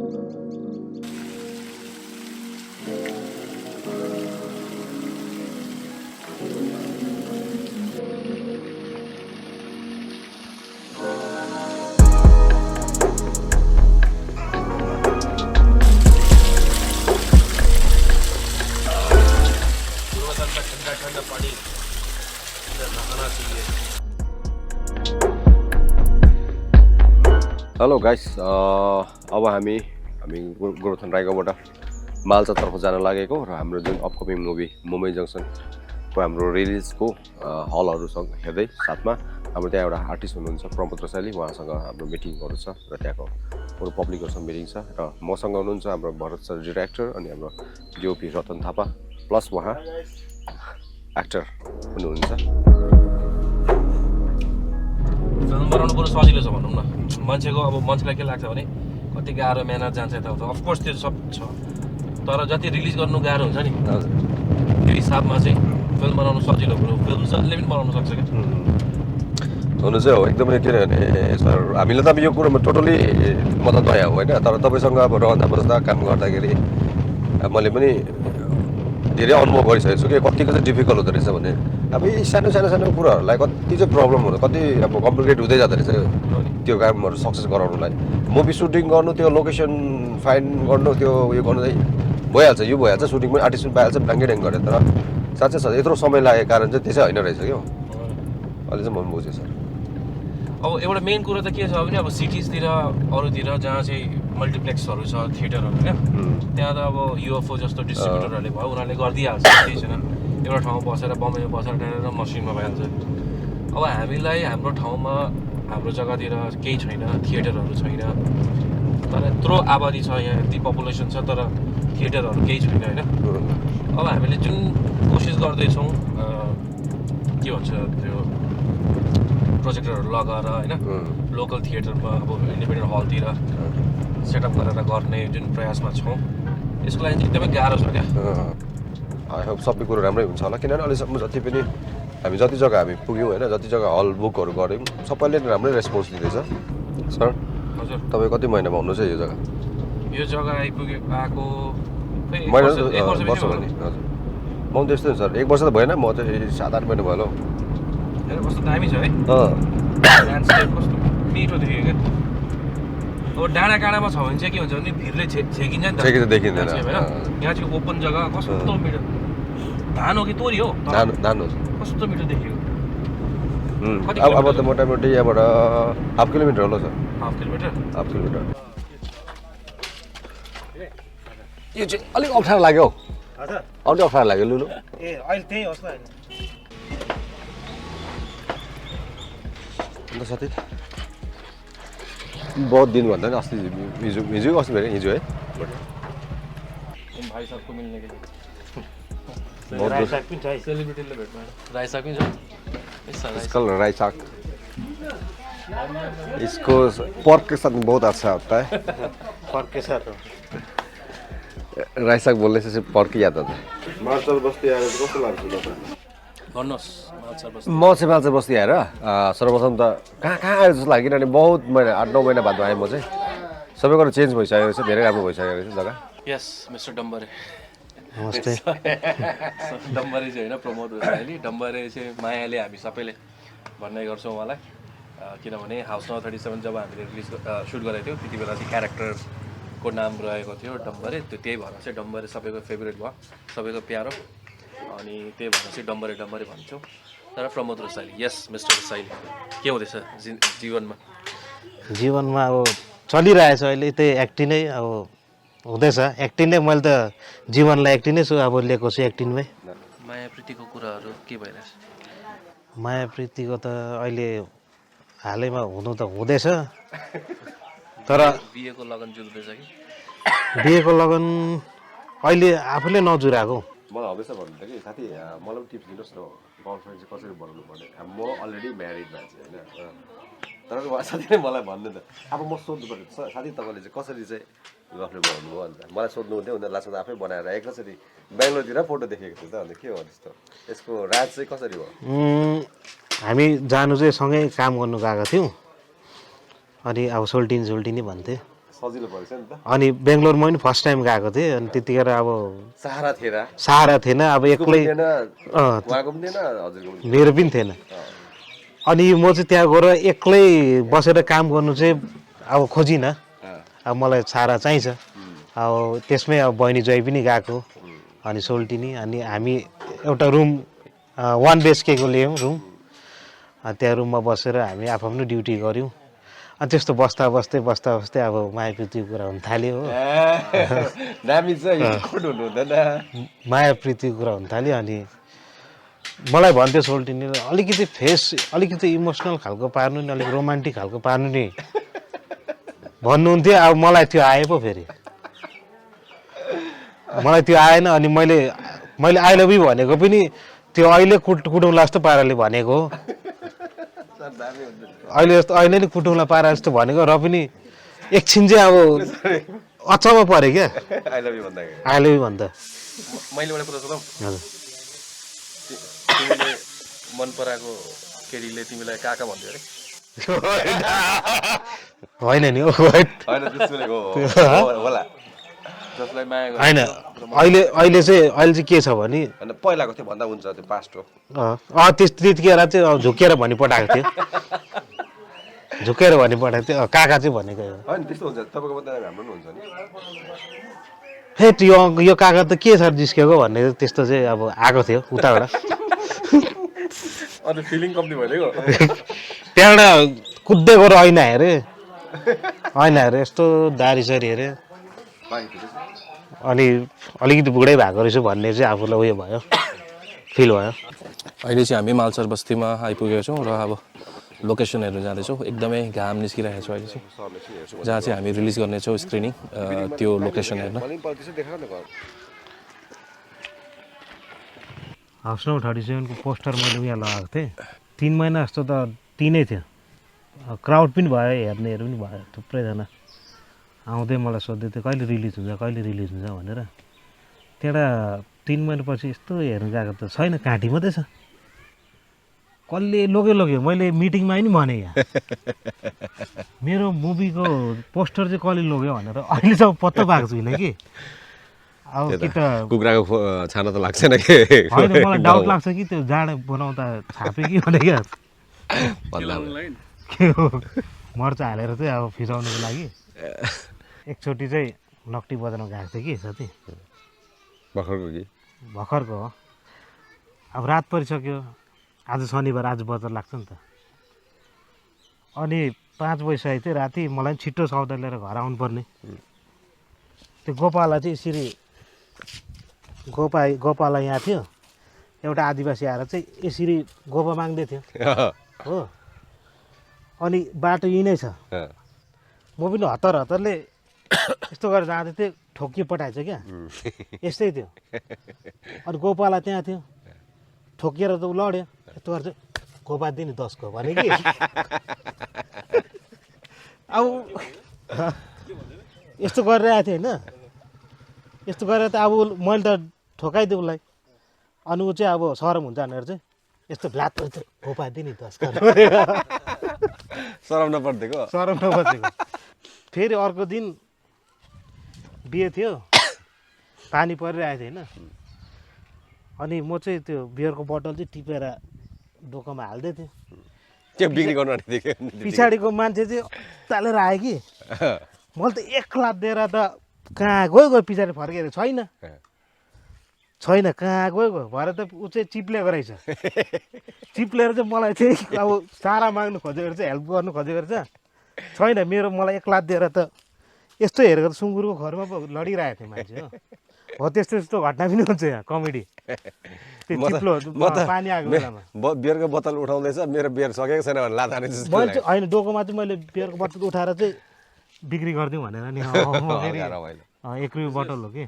Hello guys, अब हामी गोरुबथान रायगाउँबाट मालसातर्फ जान लागेको र हाम्रो जुन अपकमिङ मुभी मुम्बई जङ्सनको हाम्रो रिलिजको हलहरूसँग हेर्दै साथमा हाम्रो त्यहाँ एउटा आर्टिस्ट हुनुहुन्छ प्रमोद रसाइली, उहाँसँग हाम्रो मिटिङहरू छ र त्यहाँको अरू पब्लिकहरूसँग मिटिङ छ र मसँग हुनुहुन्छ हाम्रो भरत सर डिरेक्टर अनि हाम्रो डिओपी रतन थापा प्लस उहाँ एक्टर हुनुहुन्छ। फिल्म बनाउनु पर्यो सजिलो छ भनौँ न। मान्छेको अब मान्छेलाई के लाग्छ भने कति गाह्रो मेहनत जान्छ यताउता, अफकोर्स त्यो सब छ, तर जति रिलिज गर्नु गाह्रो हुन्छ नि त्यो हिसाबमा चाहिँ फिल्म बनाउनु सजिलो कुरो। फिल्म जसले पनि बनाउनु सक्छ क्या। हुनु चाहिँ हो एकदमै। किनभने सर हामीलाई त अब यो कुरोमा टोटली म त नयाँ हो होइन, तर तपाईँसँग अब रहँदा बस्दा काम गर्दाखेरि मैले पनि धेरै अनुभव गरिसकेको छु कि कतिको चाहिँ डिफिकल्ट हुँदो रहेछ भने अब यी सानो सानो कुराहरूलाई कति चाहिँ प्रब्लम हुँदो, कति अब कम्प्लिकेट हुँदै जाँदो रहेछ त्यो कामहरू सक्सेस गराउनुलाई। मुभी सुटिङ गर्नु, त्यो लोकेसन फाइन्ड गर्नु, त्यो उयो गर्नु चाहिँ भइहाल्छ, यो भइहाल्छ, सुटिङ पनि आर्टिस्ट पनि पाइहाल्छ ब्ल्याङ्केट गरेर। तर साँच्चै छ यत्रो समय लागेको कारण चाहिँ त्यसै होइन रहेछ क्या। अहिले चाहिँ म बुझेँ सर। अब एउटा मेन कुरो त के छ भने अब सिटिजतिर अरूतिर जहाँ चाहिँ मल्टिप्लेक्सहरू छ, थिएटरहरू क्या, त्यहाँ त अब युएफओ जस्तो डिस्ट्रिब्युटरहरूले भयो उनीहरूले गरिदिइहाल्छ, केही छैन। एउटा ठाउँमा बसेर बम्बईमा बसेर त्यहाँनिर मसिनमा भइहाल्छ। अब हामीलाई हाम्रो ठाउँमा हाम्रो जग्गातिर केही छैन, थिएटरहरू छैन, तर यत्रो आबादी छ यहाँ, यति पपुलेसन छ, तर थिएटरहरू केही छैन होइन। अब हामीले जुन कोसिस गर्दैछौँ के भन्छ त्यो प्रोजेक्टरहरू लगाएर होइन लोकल थिएटरमा अब इन्डिपेन्डेन्ट हलतिर सेटअप गरेर गर्ने जुन प्रयासमा छौँ, यसको लागि चाहिँ एकदमै गाह्रो छ क्या। आई होप सबै कुरो राम्रै हुन्छ होला, किनभने अहिलेसम्म जति पनि हामी जति जग्गा हामी पुग्यौँ होइन, जति जग्गा हल बुकहरू गऱ्यौँ सबैले राम्रै रेस्पोन्स दिँदैछ। सर हजुर तपाईँ कति महिनामा आउनु चाहिँ यो जग्गा आएको महिना वर्ष भयो नि? हजुर म पनि त्यस्तै सर, 1 वर्ष त भएन, म चाहिँ 7-8 महिना भयो। कस्तो दामी छ है, ल्यान्डस्केप कस्तो मिठो देख्यो क्या। अब डाँडा काँडामा छ भने चाहिँ के हुन्छ भने भिरले छेकिन्छ नि त, देखिँदैन होइन। यहाँ चाहिँ ओपन जग्गा कस्तो मिठो, धान हो कि तोरी हो, धान हो, कस्तो मिठो देख्यो। अब त मोटामोटी यहाँबाट हाफ किलोमिटर होला सर। हाफ किलोमिटर यो चाहिँ अलिक अप्ठ्यारो लाग्यो हौ, अलिक अप्ठ्यारो लाग्यो लुलु। ए अहिले त्यही होस् न। अन्त साथी बहुत दिन भन्दा नि अस्ति हिजो अस्ति भयो हिजो है भाइ साहबको मिल्ने के राई साग पनि छ है, सेलिब्रिटीले भेट्नु राई साग पनि छ। इसका राई साग इसको पर्क के साथ बहुत अच्छा होता है। पर्क के साथ हो। राई साग बोलने से सिर्फ पर्क ही याद आता है। मार्चल बस्ती आएर कस्तो लाग्छ तपाईँ? भन्नुहोस् म चाहिँ मालसा बस्ती आएर सर्वप्रथम त कहाँ आयो जस्तो लाग्यो, किनभने बहुत महिना 8-9 महिना बादमा आएँ म चाहिँ। सबै कुरो चेन्ज भइसकेको रहेछ, धेरै राम्रो भइसकेको रहेछ जग्गा। यस मिस्टर डम्बरे नमस्ते। डम्बरे चाहिँ होइन प्रमोद रसाइली, डम्बरे चाहिँ मायाले हामी सबैले भन्ने गर्छौँ उहाँलाई, किनभने हाउस नम्बर 37 जब हामीले रिलिज सुट गरेको थियौँ त्यति बेला चाहिँ क्यारेक्टरको नाम रहेको थियो डम्बरे, त्यही भएर चाहिँ डम्बरे सबैको फेभरेट भयो, सबैको प्यारो, अनि त्यही भएर चाहिँ डम्बरे भन्छौँ। तर प्रमोद रसाइली, यस मिस्टर रसाइली, के हुँदैछ जीवनमा अब चलिरहेछ अहिले त्यही एक्टिङ नै अब हुँदैछ। एक्टिङ नै मैले त जीवनलाई एक्टिङ नै अब लिएको छु एक्टिङमै। माया प्रीतिको कुराहरू के भइरहेछ? माया प्रीतिको त अहिले हालैमा हुनु त हुँदैछ, तर बिहेको लगन जुल्दैछ कि? बिहेको लगन अहिले आफूले नजुराएको। मलाई हमेसा भन्नु त कि साथी मलाई पनि टिप्स दिनुहोस् न, गर्लफ्रेन्ड चाहिँ कसरी बनाउनु पर्ने। म अलरेडी म्यारिड मान्छे होइन, तर साथीले मलाई भन्नु त अब म सोध्नु पर्यो साथी तपाईँले चाहिँ कसरी चाहिँ गर्लफ्रेन्ड बनाउनु हो अन्त मलाई सोध्नु हुन्थ्यो, उनीहरू लास्टमा आफै बनाएर एकैचोटि बेङ्गलोरतिर फोटो देखेको थियो त, अन्त के हो त्यस्तो, यसको राज चाहिँ कसरी हो? हामी जानु चाहिँ सँगै काम गर्नु गएको थियौँ, अनि अब सोल्टिनी भन्थे। सजिलो परेछ नि त अनि बेङ्गलोरमा पनि फर्स्ट टाइम गएको थिएँ अनि त्यतिखेर अब सहारा थिएन अब एक्लै उहाँको पनि थिएन हजुरको पनि मेरो पनि थिएन अनि म चाहिँ त्यहाँ गएर एक्लै बसेर काम गर्नु चाहिँ अब खोजिनँ अब मलाई सहारा चाहिन्छ अब त्यसमै अब बहिनी जोइ पनि गएको अनि सोल्टिनी अनि हामी एउटा रुम 1 BHK ल्यायौँ रुम त्यहाँ रुममा बसेर हामी आफ्नो ड्युटी गऱ्यौँ अनि त्यस्तो बस्दा बस्दै अब मायाप्रीतिको कुरा हुन थाल्यो हो दामी छ यो कोड हुनु हुँदैन मायाप्रीतिको कुरा हुन थाल्यो अनि मलाई भन्थ्यो सोल्टिनीले अलिकति फेस अलिकति इमोसनल खालको पार्नु नि अलिक रोमान्टिक खालको पार्नु नि भन्नुहुन्थ्यो अब मलाई त्यो आए पो फेरि मलाई त्यो आएन अनि मैले आई लभ यु भनेको पनि त्यो अहिले कुटौँला जस्तो पाराले भनेको हो अहिले नि कुटौँला पारा जस्तो भनेको र पनि एकछिन चाहिँ अब अचम्म पऱ्यो क्या आई लभ यु भन्दाखेरि आई लभ यु भन्दा मैले एउटा कुरा सोधौँ हजुर तिमीले मन पराएको केटीले तिमीलाई काका भन्थ्यो अरे होइन नि होइन त्यो सुनेको होला जसलाई माया होइन अहिले चाहिँ के छ भने होइन पहिलाको थियो भन्दा हुन्छ त्यो पास्ट हो त्यतिखेर चाहिँ झुकेर भनी पठाएको थियो झुकेर भनी पठाएको थियो काका चाहिँ भनेको होइन त्यस्तो हुन्छ तपाईँको मात्रै हाम्रो पनि हुन्छ नि हे यो काका त के छ जिस्केको भन्ने त्यस्तो चाहिँ अब आएको थियो उताबाट अनि फिलिङ कम्ती भइदियो त्यहाँबाट कुद्दै गएर ऐना हेरेँ यस्तो दारी सरी हेरेँ अनि अलिकति बुढै भएको रहेछ भन्ने चाहिँ आफूलाई उयो भयो फिल भयो अहिले चाहिँ हामी मालसर बस्तीमा आइपुगेको छौँ र अब लोकेसनहरू जाँदैछौँ एकदमै घाम निस्किरहेको छ अहिले चाहिँ जहाँ चाहिँ हामी रिलिज गर्नेछौँ स्क्रिनिङ त्यो लोकेसन हेर्न हाउस नम्बर 37 को पोस्टर मैले यहाँ लगाएको थिएँ 3 महिना जस्तो त तिनै थियो क्राउड पनि भयो हेर्नेहरू पनि भयो थुप्रैजना आउँदै मलाई सोध्दै थियो कहिले रिलिज हुन्छ भनेर त्यहाँबाट 3 महिनापछि यस्तो हेर्नु गएको त छैन काँटी मात्रै छ कसले लग्यो मैले मिटिङमा पनि भने यहाँ मेरो मुभीको पोस्टर चाहिँ कसले लग्यो भनेर अहिलेसम्म पत्ता पाएको छुइनँ कि अब कि त कुखुराको छाना त लाग्छ न के होइन मलाई डाउट लाग्छ कि त्यो जाँड बनाउँदा छापे कि भने क्या मर्च हालेर चाहिँ अब फिजाउनुको लागि एकचोटि चाहिँ नक्टी बजारमा गएको थिएँ कि साथी भर्खरको हो अब रात परिसक्यो आज शनिबार आज बजार लाग्छ नि त अनि 5 बजीसकेको थियो राति मलाई छिट्टो सौदा लिएर घर आउनु पर्ने त्यो गोपाला चाहिँ यसरी गोपाला यहाँ थियो एउटा आदिवासी आएर चाहिँ यसरी गोपा माग्दै थियो हो अनि बाटो यही नै छ म पनि हतारले यस्तो गरेर जाँदै थिएँ ठोकियो पठाएछ क्या यस्तै थियो अनि गोपाला त्यहाँ थियो ठोकिएर त उ लड्यो यस्तो गरेर चाहिँ गोपा दिने 10 को भने कि अब यस्तो गरिरहेको थिएँ होइन यस्तो गरेर त अब मैले त ठोकाइदिएँ उसलाई अनि ऊ चाहिँ अब सरम हुन्छ भनेर चाहिँ यस्तो भ्लात पर्छ गोपा दिने 10 को सरम नपर्दिएको फेरि अर्को दिन बिहे थियो पानी परिरहेको थियो होइन अनि म चाहिँ त्यो बियरको बोतल चाहिँ टिपेर डोकोमा हाल्दै थिएँ के बिक्री गर्नु आँटेको पछाडिको मान्छे चाहिँ तालेर आयो कि मैले त एक लात दिएर त कहाँ गयो पछाडि फर्केर छैन कहाँ गयो भरे त ऊ चाहिँ चिप्लेको रहेछ चिप्लेर चाहिँ मलाई चाहिँ अब सारा माग्नु खोजेको चाहिँ हेल्प गर्नु खोजेको रहेछ छैन मेरो मलाई एक लात दिएर त यस्तो हेरेको त सुँगुरको घरमा पो लडिरहेको थियो मान्छे हो त्यस्तो घटना पनि हुन्छ यहाँ कमेडी पानी आएको बेलामा बियरको बोतल उठाउँदैछ मेरो बियर सकेको छैन भने लात हाने जस्तो मैले चाहिँ होइन डोकोमा चाहिँ मैले बियरको बोतल उठाएर चाहिँ बिक्री गरिदिउँ भनेर नि 1 रुपियाँ बोतल हो कि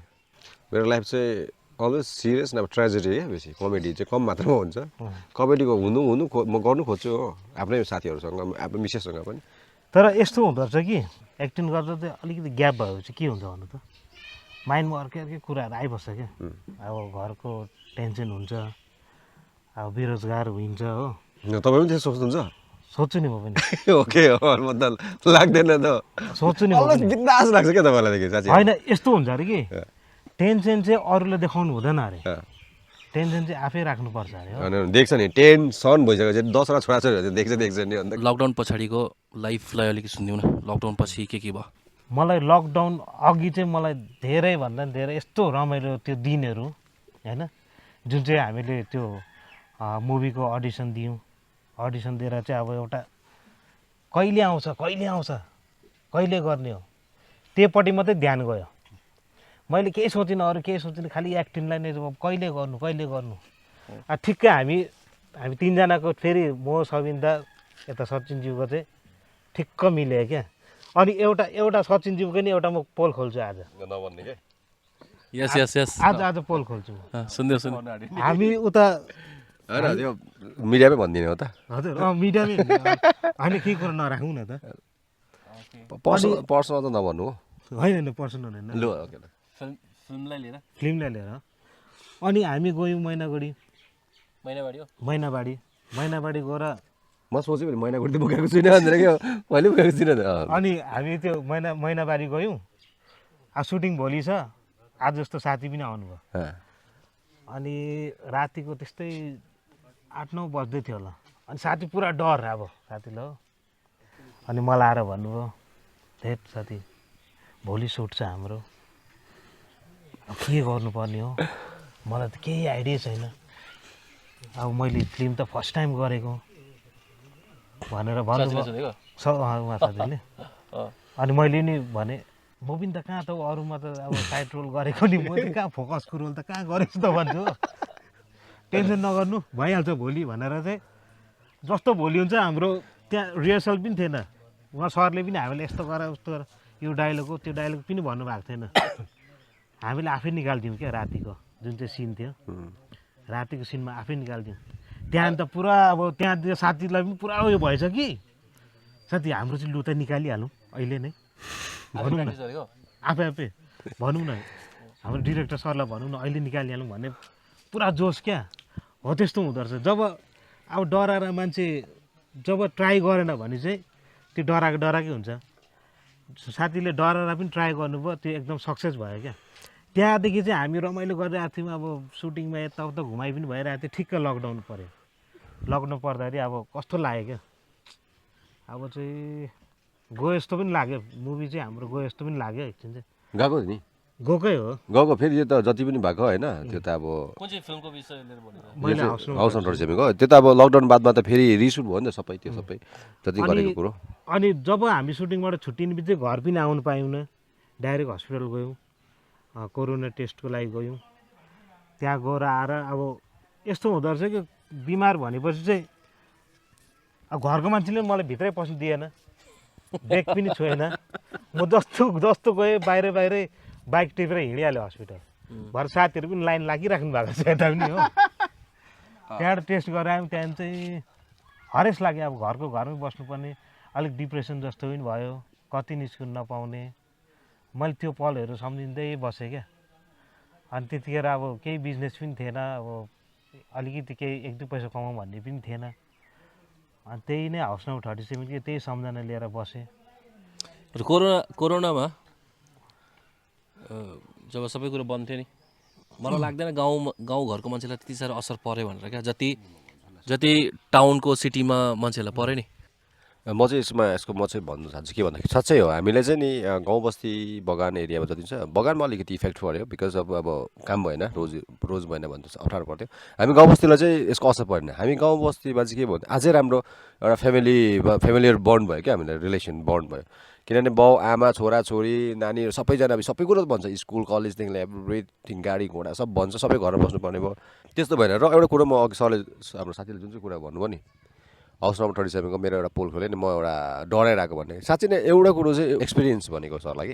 मेरो लाइफ चाहिँ अलवेज सिरियस नभए ट्रेजेडी है बेसी कमेडी चाहिँ कम मात्रामा हुन्छ कमेडीको हुनु म गर्नु खोज्छु हो आफ्नै साथीहरूसँग आफ्नो मिसेससँग पनि तर यस्तो हुँदो रहेछ कि एक्टिङ गर्दा चाहिँ अलिकति ग्याप भएपछि के हुन्छ भन्नु त माइन्डमा अर्कै कुराहरू आइबस्छ क्या अब घरको टेन्सन हुन्छ अब बेरोजगार हुन्छ हो तपाईँ पनि त्यस्तो सोच्नुहुन्छ सोध्छु नि म पनि ओके म त लाग्दैन त सोध्छु नि म अलग पनि बिन्दास लाग्छ क्या तपाईँलाई देखि साँच्चै होइन यस्तो हुन्छ अरे कि टेन्सन चाहिँ अरूले देखाउनु हुँदैन अरे टेन्सन चाहिँ आफै राख्नुपर्छ अरे हो अनि देख्छ नि टेन्सन भइसकेपछि 10 छोराछोरीहरू देख्छ नि अन्त लकडाउन पछाडिको लाइफलाई अलिकति सुनिदिउँ न लकडाउन पछि के भयो मलाई लकडाउन अघि चाहिँ मलाई धेरैभन्दा पनि धेरै यस्तो रमाइलो त्यो दिनहरू होइन जुन चाहिँ हामीले त्यो मुभीको अडिसन दियौँ अडिसन दिएर चाहिँ अब एउटा कहिले आउँछ कहिले गर्ने हो त्योपट्टि मात्रै ध्यान गयो मैले केही सोचिनँ अरू केही सोचिनँ खालि एक्टिङलाई नै कहिले गर्नु ठिक्कै हामी तिनजनाको फेरि म सबिन्दा यता सचिनज्यूको चाहिँ ठिक्क मिल्यो क्या अनि एउटा सचिनज्यूको नि एउटा म पोल खोल्छु आज नभन्ने के यस आज पोल खोल्छु सुन्दै हामी उता होइन त्यो मिडियामै भनिदिने हो त हजुर मिडियामै होइन केही कुरो नराखौँ न त पर्सनल त नभन्नु हो होइन पर्सनल होइन लु ओके फिल्मलाई लिएर अनि हामी गयौँ मैनाबाडी गएर म सोचेँ भने महिना गुर्ती बोकेको छुइनँ भनेर क्या मैले बोकेको छुइनँ अनि हामी त्यो मैनाबारी गयौँ सुटिङ भोलि छ आज जस्तो साथी पनि आउनुभयो अनि रातिको त्यस्तै 8-9 बज्दै थियो होला अनि साथी पुरा डर अब साथीले हो अनि मलाई आएर भन्नुभयो धेर साथी भोलि सुट छ हाम्रो अब के गर्नुपर्ने हो मलाई त केही आइडिया छैन अब मैले फिल्म त फर्स्ट टाइम गरेको भनेर भन्नुभयो उहाँ साथीले अनि मैले नि भने म पनि त कहाँ त अरूमा त अब साइड रोल गरेको नि म चाहिँ कहाँ फोकसको रोल त कहाँ गरेछु त भन्छु टेन्सन नगर्नु भइहाल्छ भोलि भनेर चाहिँ जस्तो भोलि हुन्छ हाम्रो त्यहाँ रिहर्सल पनि थिएन उहाँ सरले पनि हामीले यस्तो गर उस्तो गर यो डायलग हो त्यो डायलग पनि भन्नुभएको थिएन हामीले आफै निकाल्थ्यौँ क्या रातिको जुन चाहिँ सिन थियो रातिको सिनमा आफै निकाल्थ्यौँ त्यहाँ त पुरा अब त्यहाँ त्यो साथीलाई पनि पुरा उयो भएछ कि साथी हाम्रो चाहिँ लु त निकालिहालौँ अहिले नै भनौँ न आफै भनौँ न हाम्रो डिरेक्टर सरलाई भनौँ न अहिले निकालिहालौँ भन्ने पुरा जोस क्या हो त्यस्तो हुँदो रहेछ जब अब डराएर मान्छे जब ट्राई गरेन भने चाहिँ त्यो डराएकै हुन्छ साथीले डराएर पनि ट्राई गर्नुभयो त्यो एकदम सक्सेस भयो क्या त्यहाँदेखि चाहिँ हामी रमाइलो गरिरहेको थियौँ अब सुटिङमा यताउता घुमाइ पनि भइरहेको थियो ठिक्क लकडाउन पऱ्यो लकडाउन पर्दाखेरि अब कस्तो लाग्यो क्या अब चाहिँ गयो जस्तो पनि लाग्यो मुभी चाहिँ हाम्रो गयो जस्तो पनि लाग्यो एकछिन चाहिँ गएको नि गएकै हो गएको फेरि यो त जति पनि भएको होइन त्यो त अब कुन चाहिँ फिल्मको विषय लिएर बोलेको मैले हाउस नम्बर सेमीको त्यो त अब लकडाउन बादमा त फेरि रिसुट भयो नि त सबै त्यो सबै जति गरेको कुरो अनि जब हामी सुटिङबाट छुट्टिने बित्तिकै घर पनि आउनु पायौँ डाइरेक्ट हस्पिटल गयौँ कोरोना टेस्टको लागि गयौँ त्यहाँ गएर आएर अब यस्तो हुँदो रहेछ कि बिमार भनेपछि चाहिँ अब घरको मान्छेले मलाई भित्रै पस्नु दिएन ब्रेक पनि छोएन म जस्तो गएँ बाहिरै बाइक टिपेर हिँडिहाल्यो हस्पिटल भरे साथीहरू पनि लाइन लागिराख्नु भएको छ यता पनि हो त्यहाँबाट टेस्ट गरेर आयौँ त्यहाँदेखि चाहिँ हरेस लाग्यो अब घरमै बस्नुपर्ने अलिक डिप्रेसन जस्तो पनि भयो कति निस्किनु नपाउने मैले त्यो पलहरू सम्झिँदै बसेँ क्या अनि त्यतिखेर अब केही बिजनेस पनि थिएन अब अलिकति केही 1-2 पैसा कमाउँ भन्ने पनि थिएन अनि त्यही नै हाउस नम्बर 37 के त्यही सम्झना लिएर बसेँ कोरोनामा जब सबै कुरो बन्द थियो नि मलाई लाग्दैन गाउँघरको मान्छेलाई त्यति साह्रो असर पऱ्यो भनेर क्या जति टाउनको सिटीमा मान्छेलाई पऱ्यो नि म चाहिँ म चाहिँ भन्नु चाहन्छु के भन्दाखेरि साँच्चै हो हामीले चाहिँ नि गाउँ बस्ती बगान एरियामा जति छ बगानमा अलिकति इफेक्ट पऱ्यो बिकज अब काम भएन रोज भएन भने त अप्ठ्यारो पर्थ्यो हामी गाउँ बस्तीलाई चाहिँ यसको असर परेन हामी गाउँ बस्तीमा चाहिँ के भन्यो अझै राम्रो एउटा फ्यामिलियर बन्ड भयो क्या हामीलाई रिलेसन बन्ड भयो किनभने बाउ आमा छोराछोरी नानीहरू सबैजना सबै कुरो भन्छ स्कुल कलेजदेखि लिएर एभ्रिथिङ गाडी घोडा सब भन्छ सबै घरमा बस्नुपर्ने भयो त्यस्तो भएन र एउटा कुरो म अघि सरले हाम्रो साथीले जुन चाहिँ कुरा भन्नुभयो नि हाउस नम्बर 37 को मेरो एउटा पोल खोलेँ नि म एउटा डराइरहेको भन्ने साँच्चै नै एउटा कुरो चाहिँ एक्सपिरियन्स भनेको सरलाई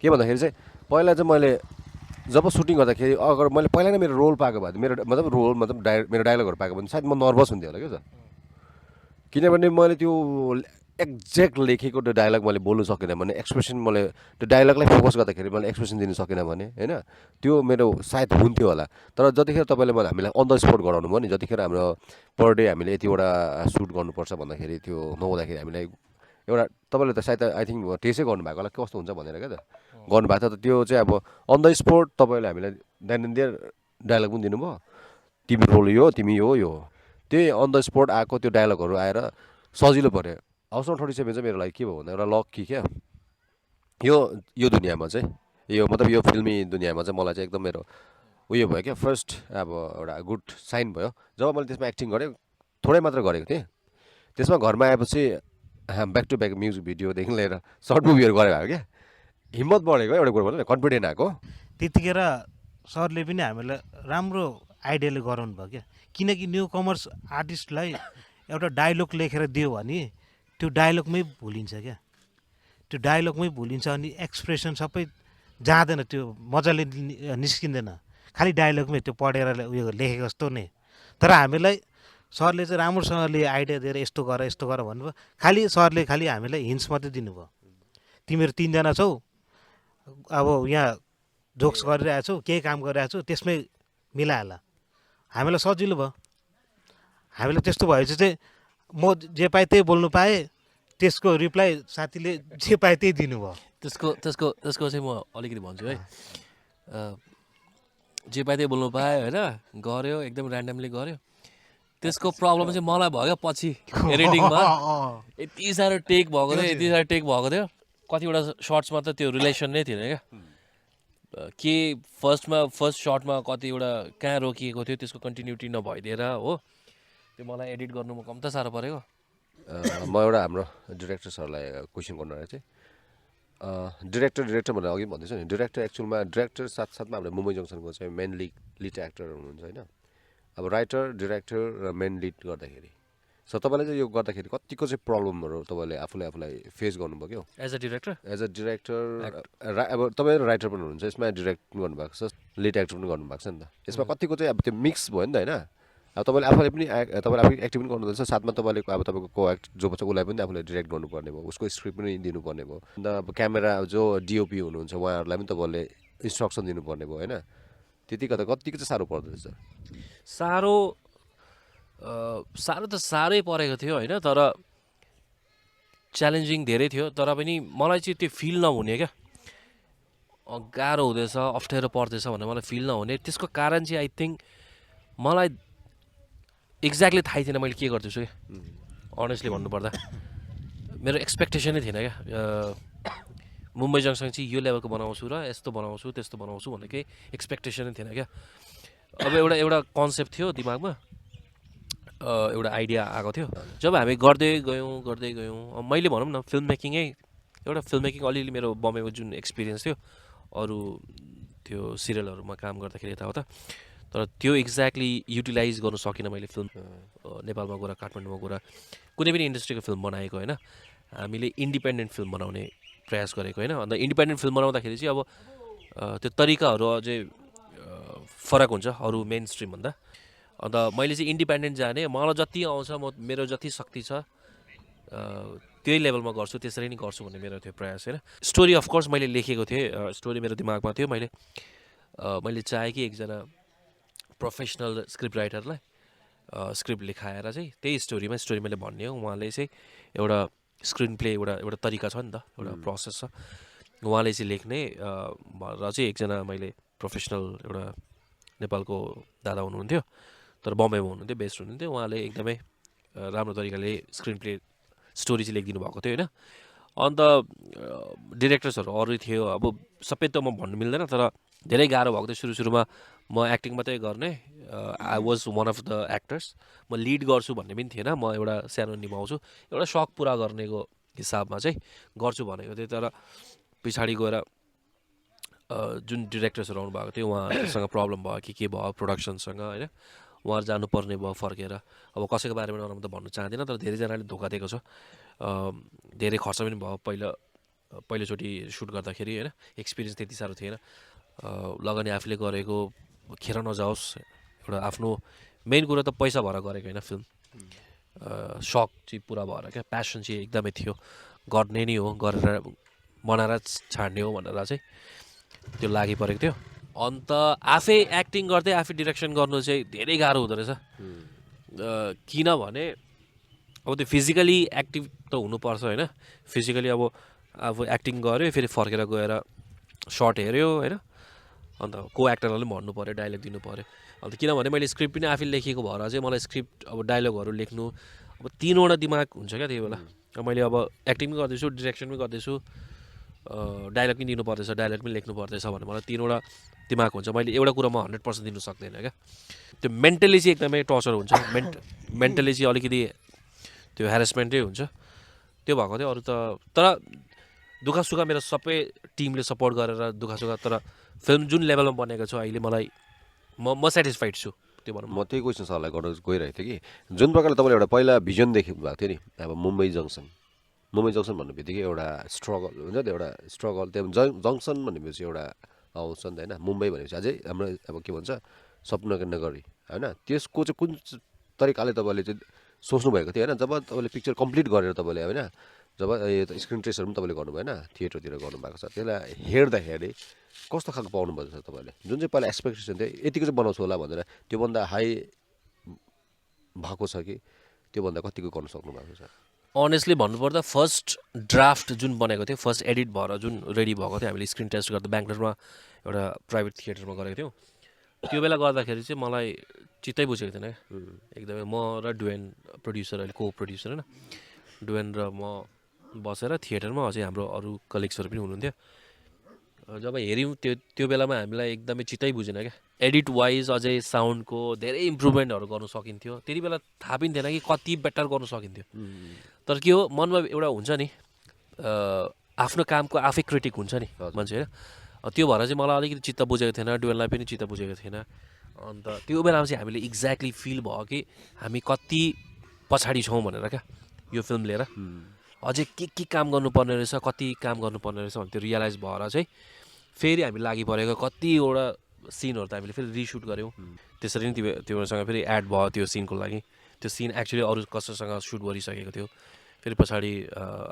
के भन्दाखेरि चाहिँ पहिला चाहिँ मैले जब सुटिङ गर्दाखेरि अगर मैले पहिला नै मेरो रोल पाएको भए मेरो मेरो डायलगहरू पाएको भने सायद म नर्भस हुन्थेँ होला क्या त किनभने मैले त्यो एक्ज्याक्ट लेखेको त्यो डायलग मैले बोल्नु सकिनँ भने एक्सप्रेसन मैले त्यो डायलगलाई फोकस गर्दाखेरि मैले एक्सप्रेसन दिनु सकिनँ भने होइन त्यो मेरो सायद हुन्थ्यो होला तर जतिखेर तपाईँले मलाई हामीलाई अन द स्पोट गराउनु भयो नि जतिखेर हाम्रो पर डे हामीले यतिवटा सुट गर्नुपर्छ भन्दाखेरि त्यो नहुँदाखेरि हामीलाई एउटा तपाईँले त सायद आई थिङ्क टेस्टै गर्नुभएको होला कस्तो हुन्छ भनेर क्या त गर्नुभएको थियो त त्यो चाहिँ अब अन द स्पोट तपाईँले हामीलाई देन डायलग पनि दिनुभयो तिमी रोल यो तिमी यो त्यही अन द स्पोट आएको त्यो डायलगहरू आएर सजिलो पऱ्यो हाउस नम्बर 47 चाहिँ मेरो लागि के भयो भन्दा एउटा लक्की क्या यो दुनियाँमा चाहिँ यो मतलब यो फिल्मी दुनियाँमा चाहिँ मलाई चाहिँ एकदम मेरो उयो भयो क्या फर्स्ट अब एउटा गुड साइन भयो जब मैले त्यसमा एक्टिङ गरेँ थोरै मात्र गरेको थिएँ त्यसमा घरमा आएपछि ब्याक टु ब्याक म्युजिक भिडियोदेखि लिएर सर्ट मुभीहरू गरेर भयो क्या हिम्मत बढेको एउटा कुरो भन्नु कन्फिडेन्ट आएको त्यतिखेर सरले पनि हामीलाई राम्रो आइडियाले गराउनु भयो क्या किनकि न्यू कमर्स आर्टिस्टलाई एउटा डायलग लेखेर दियो भने त्यो डायलगमै भुलिन्छ क्या त्यो डायलगमै भुलिन्छ अनि एक्सप्रेसन सबै जाँदैन त्यो मजाले निस्किँदैन खालि डायलगमै त्यो पढेर उयो लेखेको जस्तो नै तर हामीलाई सरले चाहिँ राम्रोसँगले आइडिया दिएर यस्तो गर भन्नुभयो खालि सरले खालि हामीलाई हिन्ट्स मात्रै दिनुभयो तिमीहरू 3 जना छौ अब यहाँ जोक्स गरिरहेको छौ केही काम गरिरहेको छौ त्यसमै मिलाइहाल हामीलाई सजिलो भयो हामीलाई त्यस्तो भएपछि चाहिँ म जे पाएँ त्यही बोल्नु पाएँ त्यसको रिप्लाई साथीले जे पाएँ त्यही दिनुभयो त्यसको चाहिँ म अलिकति भन्छु है जे पाएँ त्यही बोल्नु पाएँ होइन गऱ्यो एकदम ऱ्यान्डमली गऱ्यो त्यसको प्रब्लम चाहिँ मलाई भयो क्या पछि एडिटिङमा यति साह्रो टेक भएको थियो कतिवटा सर्ट्समा त त्यो रिलेसन नै थिएन क्या के फर्स्ट सर्टमा कतिवटा कहाँ रोकिएको थियो त्यसको कन्टिन्युटी नभइदिएर हो त्यो मलाई एडिट गर्नुमा कम त साह्रो परेको म एउटा हाम्रो डिरेक्टर सरलाई क्वेसन गर्नु रहेछ डिरेक्टर भनेर अघि भन्दैछु नि डिरेक्टर एक्चुअलमा डिरेक्टर साथसाथमा हाम्रो मुम्बई जङ्सनको चाहिँ मेन लिड एक्टर हुनुहुन्छ होइन अब राइटर डिरेक्टर र मेन लिड गर्दाखेरि सो तपाईँले चाहिँ यो गर्दाखेरि कतिको चाहिँ प्रब्लमहरू तपाईँले आफूलाई फेस गर्नुभयो क्या एज अ डिरेक्टर अब तपाईँ राइटर पनि हुनुहुन्छ यसमा डिरेक्ट पनि गर्नुभएको छ लिड एक्टर पनि गर्नुभएको छ नि त यसमा कतिको चाहिँ अब त्यो मिक्स भयो नि त होइन अब तपाईँले आफूले पनि तपाईँले आफू एक्टिङ पनि गर्नुहुँदैछ साथमा तपाईँले अब तपाईँको को एक्ट जो छ उसलाई पनि आफूले डिरेक्ट गर्नुपर्ने भयो उसको स्क्रिप्ट पनि दिनुपर्ने भयो अन्त अब क्यामेरा जो डिओपी हुनुहुन्छ उहाँहरूलाई पनि तपाईँले इन्स्ट्रक्सन दिनुपर्ने भयो होइन त्यतिको त कतिको चाहिँ साह्रो पर्दो रहेछ साह्रो त साह्रै परेको थियो होइन तर च्यालेन्जिङ धेरै थियो तर पनि मलाई चाहिँ त्यो फिल नहुने क्या गाह्रो हुँदैछ अप्ठ्यारो पर्दैछ भनेर मलाई फिल नहुने त्यसको कारण चाहिँ आई थिङ्क मलाई एक्ज्याक्टली थाहै थिएन मैले के गर्दैछु क्या अनेस्टली भन्नुपर्दा मेरो एक्सपेक्टेसनै थिएन क्या मुम्बई जङ्सन चाहिँ यो लेभलको बनाउँछु र यस्तो बनाउँछु त्यस्तो बनाउँछु भन्ने केही एक्सपेक्टेसनै थिएन क्या अब एउटा कन्सेप्ट थियो दिमागमा एउटा आइडिया आएको थियो जब हामी गर्दै गयौँ मैले भनौँ न फिल्म मेकिङ अलिअलि मेरो बम्बेको जुन एक्सपिरियन्स थियो अरू त्यो सिरियलहरूमा काम गर्दाखेरि यताउता तर त्यो एक्ज्याक्टली युटिलाइज गर्नु सकिनँ मैले फिल्म नेपालमा गएर काठमाडौँमा गएर कुनै पनि इन्डस्ट्रीको फिल्म बनाएको होइन हामीले इन्डिपेन्डेन्ट फिल्म बनाउने प्रयास गरेको होइन अन्त इन्डिपेन्डेन्ट फिल्म बनाउँदाखेरि चाहिँ अब त्यो तरिकाहरू अझै फरक हुन्छ अरू मेन स्ट्रिमभन्दा अन्त मैले चाहिँ इन्डिपेन्डेन्ट जाने मलाई जति आउँछ मेरो जति शक्ति छ त्यही लेभलमा गर्छु त्यसरी नै गर्छु भन्ने मेरो थियो प्रयास होइन स्टोरी अफकोर्स मैले लेखेको थिएँ स्टोरी मेरो दिमागमा थियो मैले चाहेँ कि एकजना प्रोफेसनल स्क्रिप्ट राइटरलाई स्क्रिप्ट लेखाएर चाहिँ त्यही स्टोरी मैले भन्ने हो उहाँले चाहिँ एउटा स्क्रिन प्ले एउटा तरिका छ नि त एउटा प्रोसेस छ उहाँले चाहिँ लेख्ने र चाहिँ एकजना मैले प्रोफेसनल एउटा नेपालको दादा हुनुहुन्थ्यो तर बम्बईमा हुनुहुन्थ्यो बेस्ट हुनुहुन्थ्यो उहाँले एकदमै राम्रो तरिकाले स्क्रिन प्ले स्टोरी चाहिँ लेखिदिनु भएको थियो होइन अन्त डिरेक्टर्सहरू अरू थियो अब सबै त म भन्नु मिल्दैन तर धेरै गाह्रो भएको थियो सुरुमा म एक्टिङ मात्रै गर्ने I was one of the actors म लिड गर्छु भन्ने पनि थिएन म एउटा सानो निभाउँछु एउटा सक पुरा गर्नेको हिसाबमा चाहिँ गर्छु भनेको थिएँ तर पछाडि गएर जुन डिरेक्टर्सहरू आउनुभएको थियो उहाँहरूसँग प्रब्लम भयो के भयो प्रोडक्सनसँग होइन उहाँहरू जानुपर्ने भयो फर्केर अब कसैको बारेमा नराम्रो त भन्नु चाहँदैन तर धेरैजनाले धोका दिएको छ धेरै खर्च पनि भयो पहिलोचोटि सुट गर्दाखेरि होइन एक्सपिरियन्स त्यति साह्रो थिएन लगानी आफूले गरेको खेर नजाओस् एउटा आफ्नो मेन कुरो त पैसा भएर गरेको होइन फिल्म सक चाहिँ पुरा भएर क्या प्यासन चाहिँ एकदमै थियो गर्ने नै हो गरेर बनाएर छाड्ने हो भनेर चाहिँ त्यो लागि परेको थियो अन्त आफै एक्टिङ गर्दै आफै डिरेक्सन गर्नु चाहिँ धेरै गाह्रो हुँदो रहेछ किनभने अब त्यो फिजिकली एक्टिभ त हुनुपर्छ होइन फिजिकली अब एक्टिङ गऱ्यो फेरि फर्केर गएर सर्ट हेऱ्यो होइन अन्त को एक्टरहरूले पनि भन्नु पऱ्यो डाइलग दिनु पऱ्यो अन्त किनभने मैले स्क्रिप्ट पनि आफै लेखेको भएर चाहिँ मलाई स्क्रिप्ट अब डाइलगहरू लेख्नु अब 3वटा दिमाग हुन्छ क्या त्यही बेला मैले अब एक्टिङ पनि गर्दैछु डिरेक्सन पनि गर्दैछु डाइलग पनि दिनु पर्दैछ डाइलग पनि लेख्नु पर्दैछ भने मलाई 3वटा दिमाग हुन्छ मैले एउटा कुरामा 100% दिनु सक्दैन क्या त्यो मेन्टली चाहिँ एकदमै टर्चर हुन्छ मेन्टली चाहिँ अलिकति त्यो ह्यारेसमेन्टै हुन्छ त्यो भएको थियो अरू त तर दुःख सुख मेरो सबै टिमले सपोर्ट गरेर दुःख सुख तर फिल्म जुन लेभलमा बनेको छ अहिले मलाई म सेटिस्फाइड छु त्यो भनौँ म त्यही क्वेसन सरलाई गर्न गइरहेको थिएँ कि जुन प्रकारले तपाईँले एउटा पहिला भिजन देख्नु भएको थियो नि अब मुम्बई जङ्सन भन्ने बित्तिकै एउटा स्ट्रगल हुन्छ नि एउटा स्ट्रगल त्यो जङ्सन भनेपछि एउटा आउँछ नि त होइन मुम्बई भनेपछि अझै हाम्रो अब के भन्छ स्वप्नको नगरी होइन त्यसको चाहिँ कुन तरिकाले तपाईँले चाहिँ सोच्नुभएको थियो होइन जब तपाईँले पिक्चर कम्प्लिट गरेर तपाईँले होइन जब यो स्क्रिन टेस्टहरू पनि तपाईँले गर्नुभयो होइन थिएटरतिर गर्नुभएको छ त्यसलाई हेर्दाखेरि कस्तो खालको पाउनुभएको छ तपाईँले जुन चाहिँ पहिला एक्सपेक्टेसन थियो यतिको चाहिँ बनाउँछु होला भनेर त्योभन्दा हाई भएको छ कि त्योभन्दा कतिको गर्न सक्नु भएको छ अनेस्टली भन्नुपर्दा फर्स्ट ड्राफ्ट जुन बनेको थियो फर्स्ट एडिट भएर जुन रेडी भएको थियो हामीले स्क्रिन टेस्ट गर्दा बेङ्गलोरमा एउटा प्राइभेट थिएटरमा गरेको थियौँ त्यो बेला गर्दाखेरि चाहिँ मलाई चित्तै बुझेको थिएन एकदमै म र डुएन प्रड्युसर अहिले को प्रड्युसर होइन डुएन र म बसेर थिएटरमा अझै हाम्रो अरू कलिग्सहरू पनि हुनुहुन्थ्यो जब हेऱ्यौँ त्यो बेलामा हामीलाई एकदमै चित्तै बुझेन क्या एडिट वाइज अझै साउन्डको धेरै इम्प्रुभमेन्टहरू गर्नु सकिन्थ्यो त्यति बेला थाहा पनि थिएन कि कति बेटर गर्नु सकिन्थ्यो तर के हो मनमा एउटा हुन्छ नि आफ्नो कामको आफै क्रिटिक हुन्छ नि मान्छे होइन त्यो भएर चाहिँ मलाई अलिकति चित्त बुझेको थिएन डुएललाई पनि चित्त बुझेको थिएन अन्त त्यो बेलामा चाहिँ हामीले एक्ज्याक्टली फिल भयो कि हामी कति पछाडि छौँ भनेर क्या यो फिल्म लिएर अझै के काम गर्नुपर्ने रहेछ कति काम गर्नुपर्ने रहेछ भने त्यो रियलाइज भएर चाहिँ फेरि हामी लागि परेको कतिवटा सिनहरू त हामीले फेरि रिसुट गऱ्यौँ त्यसरी नै त्योसँग फेरि एड भयो त्यो सिनको लागि त्यो सिन एक्चुली अरू कसैसँग सुट गरिसकेको थियो फेरि पछाडि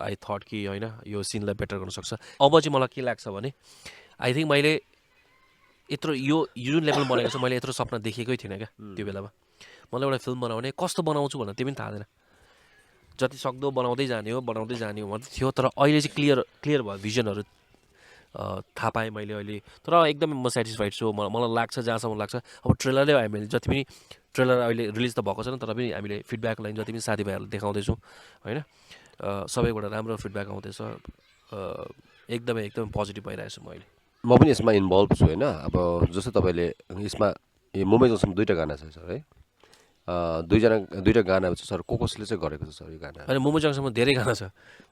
आई थट कि होइन यो सिनलाई बेटर गर्न सक्छ अब चाहिँ मलाई के लाग्छ भने आई थिङ्क मैले यत्रो यो जुन लेभल बनेको छ मैले यत्रो सपना देखेकै थिइनँ क्या त्यो बेलामा मलाई एउटा फिल्म बनाउने कस्तो बनाउँछु भनेर त्यो पनि थाहा थिएन जति सक्दो बनाउँदै जाने हो भन्दै थियो तर अहिले चाहिँ क्लियर भयो भिजनहरू थाहा पाएँ मैले अहिले तर एकदमै म सेटिस्फाइड छु मलाई लाग्छ जहाँसम्म लाग्छ अब ट्रेलरै हामीले जति पनि ट्रेलर अहिले रिलिज त भएको छैन तर पनि हामीले फिडब्याक लाइन जति पनि साथीभाइहरूलाई देखाउँदैछौँ होइन सबैबाट राम्रो फिडब्याक आउँदैछ एकदमै पोजिटिभ भइरहेको छु म अहिले म पनि यसमा इन्भल्भ छु होइन अब जस्तो तपाईँले यसमा मुम्बई जङ्सनमा 2टा गाना छ सर है दुईटा गाना छ सर कसले चाहिँ गरेको छ सर यो गाना होइन मुम्बई जङ्सनमा धेरै गाना छ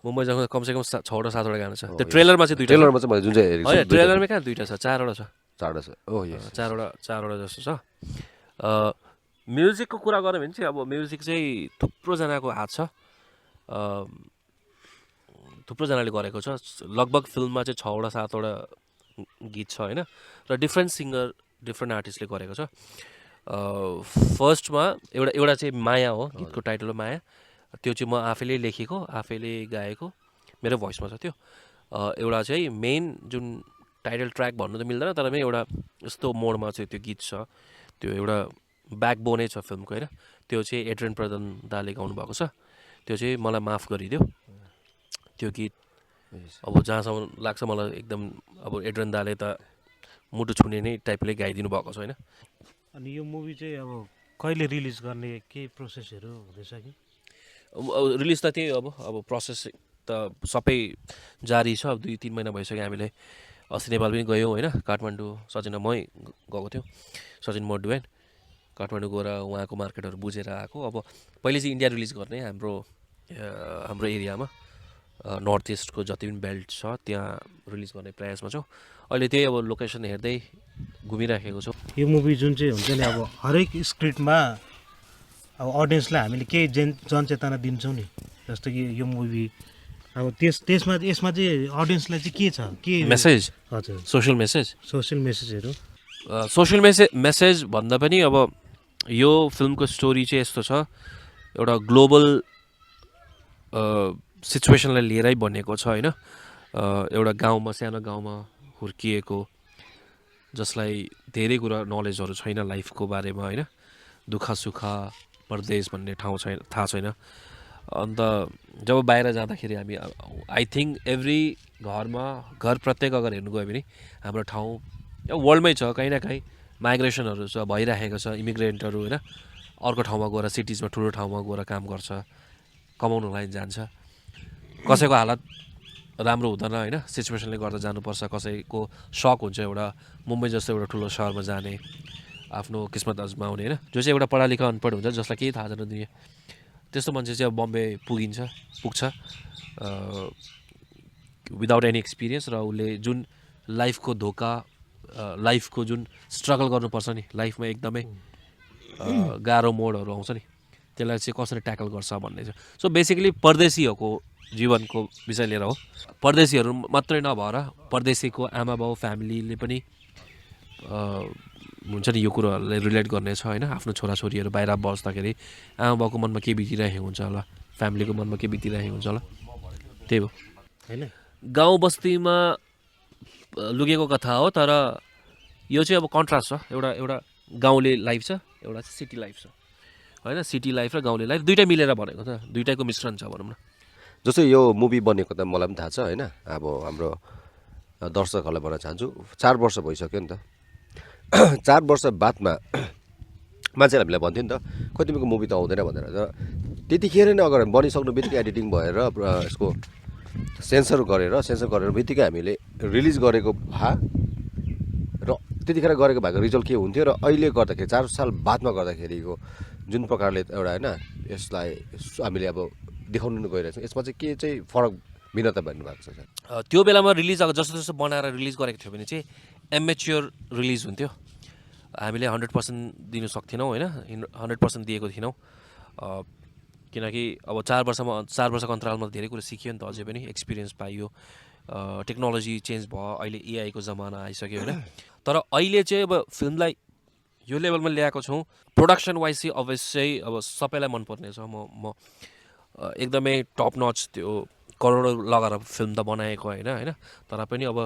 मुम्बई जङ्सनमा कमसेकम 6वटा 7वटा गाना छ त्यो ट्रेलरमा चाहिँ 2टा ट्रेलरमा चाहिँ मैले जुन चाहिँ हेरेको होइन ट्रेलरमै कहाँ 2टा छ 4वटा छ 4वटा छ ओ यस 4वटा जस्तो छ म्युजिकको कुरा गऱ्यो भने चाहिँ अब म्युजिक चाहिँ थुप्रोजनाको हात छ थुप्रोजनाले गरेको छ लगभग फिल्ममा चाहिँ 6वटा 7वटा गीत छ होइन र डिफ्रेन्ट सिङ्गर डिफ्रेन्ट आर्टिस्टले गरेको छ फर्स्टमा एउटा चाहिँ माया हो गीतको टाइटल हो माया त्यो चाहिँ म आफैले लेखेको आफैले गाएको मेरो भोइसमा छ त्यो एउटा चाहिँ मेन जुन टाइटल ट्र्याक भन्नु त मिल्दैन तर पनि एउटा यस्तो मोडमा चाहिँ त्यो गीत छ त्यो एउटा ब्याकबोनै छ फिल्मको होइन त्यो चाहिँ एड्रियन प्रधान दाले गाउनु भएको छ त्यो चाहिँ मलाई माफ गरिदियो त्यो गीत अब जहाँसम्म लाग्छ मलाई एकदम अब एड्रियन दाले त मुटु छुने नै टाइपले गाइदिनु भएको छ होइन अनि यो मुभी चाहिँ अब कहिले रिलिज गर्ने के प्रोसेसहरू हुँदैछ कि रिलिज त त्यही अब प्रोसेस त सबै जारी छ 2-3 महिना भइसक्यो हामीले अस्ति नेपाल पनि गयौँ होइन काठमाडौँ सचिन मै गएको थियो सचिन म डुएन काठमाडौँ गएर उहाँको मार्केटहरू बुझेर आएको अब पहिले चाहिँ इन्डिया रिलिज गर्ने हाम्रो एरियामा नर्थ इस्टको जति पनि बेल्ट छ त्यहाँ रिलिज गर्ने प्रयासमा छौँ अहिले त्यही अब लोकेसन हेर्दै घुमिराखेको छौँ यो मुभी जुन चाहिँ हुन्छ नि अब हरेक स्क्रिप्टमा अब अडियन्सलाई हामीले केही जनचेतना दिन्छौँ नि जस्तो कि यो मुभी अब यसमा चाहिँ अडियन्सलाई चाहिँ के छ के मेसेज हजुर सोसियल मेसेजहरू सोसियल मेसेज भन्दा पनि अब यो फिल्मको स्टोरी चाहिँ यस्तो छ एउटा ग्लोबल सिचुएसनलाई लिएरै बनेको छ होइन। एउटा गाउँमा सानो गाउँमा हुर्किएको जसलाई धेरै कुरा नलेजहरू छैन लाइफको बारेमा होइन, दुःख सुख परदेश भन्ने ठाउँ छैन, थाहा छैन। अन्त जब बाहिर जाँदाखेरि हामी आई थिङ्क एभ्री घर प्रत्येक अगर हेर्नु गयो भने हाम्रो ठाउँ वर्ल्डमै छ, कहीँ न कहीँ माइग्रेसनहरू छ, भइराखेको छ, इमिग्रेन्टहरू होइन अर्को ठाउँमा गएर सिटिजमा ठुलो ठाउँमा गएर काम गर्छ, कमाउनु लागि जान्छ। कसैको हालत राम्रो हुँदैन होइन, सिचुएसनले गर्दा जानुपर्छ, कसैको सक हुन्छ एउटा मुम्बई जस्तो एउटा ठुलो सहरमा जाने, आफ्नो किस्मत आजमाउने होइन। जो चाहिँ एउटा पढा लेखा अनपढ हुन्छ, जसलाई केही थाहा छैन दुनियाँ, त्यस्तो मान्छे चाहिँ अब बम्बे पुग्छ विदाउट एनी एक्सपिरियन्स। र उसले जुन लाइफको धोका, लाइफको जुन स्ट्रगल गर्नुपर्छ नि, लाइफमा एकदमै गाह्रो मोडहरू आउँछ नि, त्यसलाई चाहिँ कसरी ट्याकल गर्छ भन्ने छ। सो बेसिकली परदेशीहरूको जीवनको विषय लिएर हो। परदेशीहरू मात्रै नभएर परदेशीको आमा बाउ फ्यामिलीले पनि हुन्छ नि यो कुरोहरूलाई रिलेट गर्नेछ होइन। आफ्नो छोराछोरीहरू बाहिर बस्दाखेरि आमा बाउको मनमा के बितिरहेको हुन्छ होला, फ्यामिलीको मनमा के बितिरहेको हुन्छ होला, त्यही हो होइन। गाउँ बस्तीमा लुकेको कथा हो, तर यो चाहिँ अब कन्ट्रास्ट छ। एउटा गाउँले लाइफ छ, एउटा चाहिँ सिटी लाइफ छ होइन। सिटी लाइफ र गाउँले लाइफ दुइटै मिलेर भनेको त, दुइटैको मिश्रण छ भनौँ न। जस्तै यो मुभी बनेको त मलाई पनि थाहा छ होइन। अब हाम्रो दर्शकहरूलाई भन्न चाहन्छु 4 वर्ष भइसक्यो नि त। 4 वर्ष बादमा मान्छेले हामीलाई भन्थ्यो नि त खोइ तिमीको मुभी त आउँदैन भनेर। र त्यतिखेर नै अगर बनिसक्नु बित्तिकै एडिटिङ भएर यसको सेन्सर गरेर बित्तिकै हामीले रिलिज गरेको भए र त्यतिखेर गरेको भएको रिजल्ट के हुन्थ्यो र अहिले गर्दाखेरि 4 साल बादमा गर्दाखेरिको जुन प्रकारले एउटा होइन यसलाई हामीले अब देखाउनु गइरहेछौँ, यसमा चाहिँ के चाहिँ फरक भिन्नता भन्नुभएको छ? त्यो बेलामा रिलिज अब जस्तो जस्तो बनाएर रिलिज गरेको थियो भने चाहिँ एमेच्योर रिलिज हुन्थ्यो। हामीले 100% दिनु सक्थेनौँ होइन, 100% दिएको थिएनौँ। किनकि अब 4 वर्षको अन्तरालमा धेरै कुरा सिकियो नि त, अझै पनि एक्सपिरियन्स पाइयो, टेक्नोलोजी चेन्ज भयो, अहिले एआईको जमाना आइसक्यो होइन। तर अहिले चाहिँ अब फिल्मलाई यो लेभलमा ल्याएको छौँ, प्रोडक्सन वाइज चाहिँ अवश्य अब सबैलाई मनपर्ने छ। म एकदमै टप नच त्यो करोडौँ लगाएर फिल्म त बनाएको होइन, तर पनि अब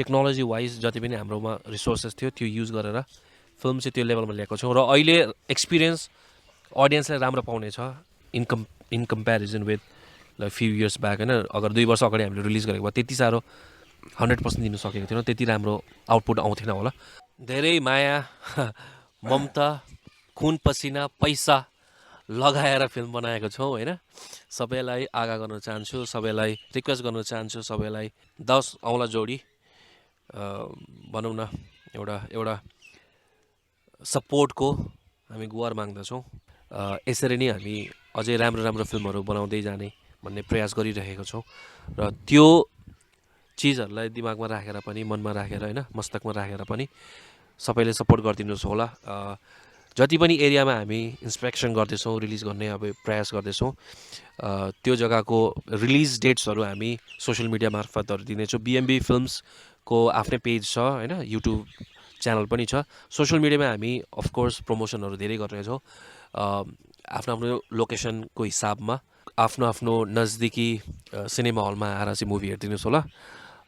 टेक्नोलोजी वाइज जति पनि हाम्रोमा रिसोर्सेस थियो त्यो युज गरेर फिल्म चाहिँ त्यो लेभलमा ल्याएको छौँ। र अहिले एक्सपिरियन्स अडियन्सलाई राम्रो पाउनेछ in comparison with like few years back होइन। अगर 2 वर्ष अगाडि हामीले रिलिज गरेको भए त्यति साह्रो 100% दिनु सकेको थिएन, त्यति राम्रो आउटपुट आउँथेन होला। धेरै माया ममता खुन पसिना पैसा लगाएर फिल्म बनाएको छौँ होइन। सबैलाई आगा गर्न चाहन्छु, सबैलाई रिक्वेस्ट गर्न चाहन्छु, सबैलाई 10 औँला जोडी भनौँ न एउटा सपोर्टको हामी गुहार माग्दछौँ। यसरी नै हामी अझै राम्रो फिल्महरू बनाउँदै जाने भन्ने प्रयास गरिरहेको छौँ। र त्यो चिजहरूलाई दिमागमा राखेर पनि, मनमा राखेर होइन, मस्तकमा राखेर पनि सबैले सपोर्ट गरिदिनुहोस् होला। जति पनि एरियामा हामी इन्स्पेक्सन गर्दैछौँ, रिलिज गर्ने अब प्रयास गर्दैछौँ, त्यो जग्गाको रिलिज डेट्सहरू हामी सोसियल मिडिया मार्फतहरू दिनेछौँ। बिएमबी फिल्म्सको आफ्नै पेज छ होइन, युट्युब च्यानल पनि छ। सोसियल मिडियामा हामी अफकोर्स प्रमोसनहरू धेरै गर्नेछौँ, आफ्नो लोकेसनको हिसाबमा, आफ्नो नजदिकी सिनेमा हलमा आएर चाहिँ मुभी हेरिदिनुहोस् होला,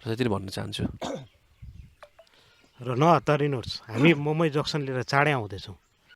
त्यति नै भन्न चाहन्छु। र नहतारिनुहोस्, हामी मुम्बई जक्सन लिएर चाँडै आउँदैछौँ।